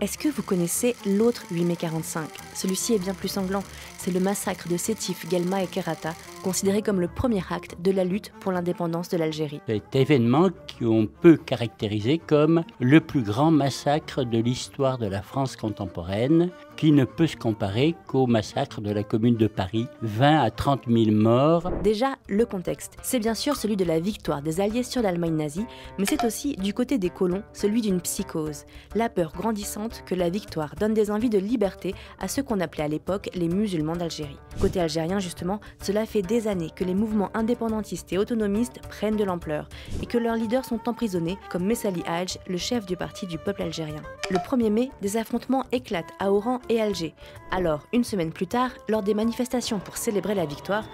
Est-ce que vous connaissez l'autre 8 mai 45 ? Celui-ci est bien plus sanglant. C'est le massacre de Sétif, Guelma et Kerrata, considéré comme le premier acte de la lutte pour l'indépendance de l'Algérie. Cet événement qu'on peut caractériser comme le plus grand massacre de l'histoire de la France contemporaine, qui ne peut se comparer qu'au massacre de la Commune de Paris, 20 à 30 000 morts. Déjà, le contexte. C'est bien sûr celui de la victoire des Alliés sur l'Allemagne nazie, mais c'est aussi, du côté des colons, celui d'une psychose. La peur grandissante que la victoire donne des envies de liberté à ceux qu'on appelait à l'époque les musulmans d'Algérie. Côté algérien, justement, cela fait des années que les mouvements indépendantistes et autonomistes prennent de l'ampleur et que leurs leaders sont emprisonnés, comme Messali Hadj, le chef du parti du peuple algérien. Le 1er mai, des affrontements éclatent à Oran et Alger. Alors, une semaine plus tard, lors des manifestations pour célébrer la victoire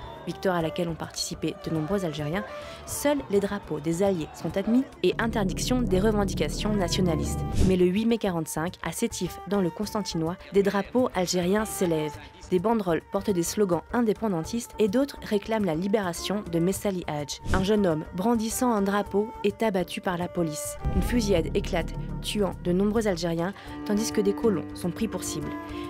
à laquelle ont participé de nombreux Algériens, seuls les drapeaux des Alliés sont admis et interdiction des revendications nationalistes. Mais le 8 mai 45, à Sétif, dans le Constantinois, des drapeaux algériens s'élèvent. Des banderoles portent des slogans indépendantistes et d'autres réclament la libération de Messali Hadj. Un jeune homme brandissant un drapeau est abattu par la police. Une fusillade éclate, tuant de nombreux Algériens, tandis que des colons sont pris pour cible.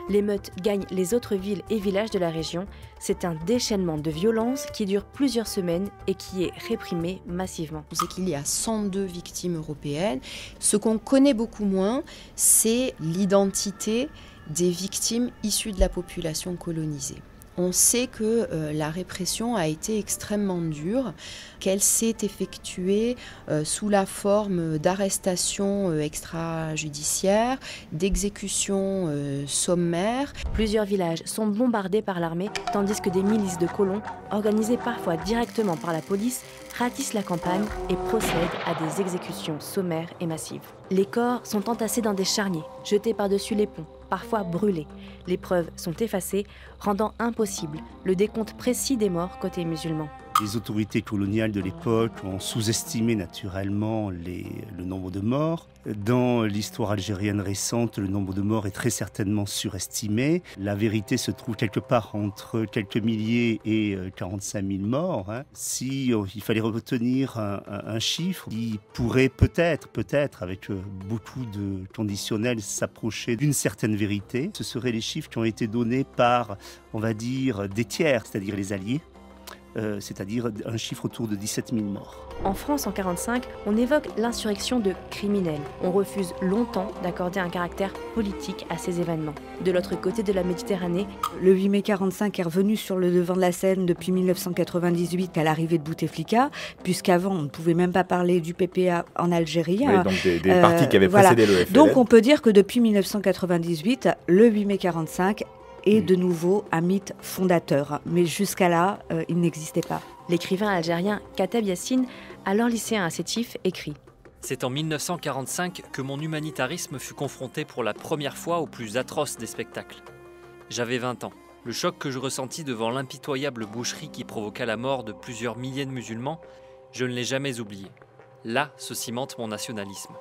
L'émeute gagne les autres villes et villages de la région. C'est un déchaînement de violence qui dure plusieurs semaines et qui est réprimé massivement. On sait qu'il y a 102 victimes européennes. Ce qu'on connaît beaucoup moins, c'est l'identité des victimes issues de la population colonisée. On sait que la répression a été extrêmement dure, qu'elle s'est effectuée sous la forme d'arrestations extrajudiciaires, d'exécutions sommaires. Plusieurs villages sont bombardés par l'armée, tandis que des milices de colons, organisées parfois directement par la police, ratissent la campagne et procèdent à des exécutions sommaires et massives. Les corps sont entassés dans des charniers, jetés par-dessus les ponts, parfois brûlés. Les preuves sont effacées, rendant impossible le décompte précis des morts côté musulman. Les autorités coloniales de l'époque ont sous-estimé naturellement le nombre de morts. Dans l'histoire algérienne récente, le nombre de morts est très certainement surestimé. La vérité se trouve quelque part entre quelques milliers et 45 000 morts. Si il fallait retenir un chiffre qui pourrait peut-être avec beaucoup de conditionnels s'approcher d'une certaine vérité, ce seraient les chiffres qui ont été donnés par, on va dire, des tiers, c'est-à-dire les Alliés. C'est-à-dire un chiffre autour de 17 000 morts. En France, en 1945, on évoque l'insurrection de criminels. On refuse longtemps d'accorder un caractère politique à ces événements. De l'autre côté de la Méditerranée, le 8 mai 1945 est revenu sur le devant de la scène depuis 1998 à l'arrivée de Bouteflika, puisqu'avant on ne pouvait même pas parler du PPA en Algérie. Oui, donc des partis qui avaient précédé le FLN. Donc on peut dire que depuis 1998, le 8 mai 1945 et de nouveau un mythe fondateur. Mais jusqu'à là, il n'existait pas. L'écrivain algérien Kateb Yassine, alors lycéen à Sétif, écrit « C'est en 1945 que mon humanitarisme fut confronté pour la première fois au plus atroce des spectacles. J'avais 20 ans. Le choc que je ressentis devant l'impitoyable boucherie qui provoqua la mort de plusieurs milliers de musulmans, je ne l'ai jamais oublié. Là se cimente mon nationalisme.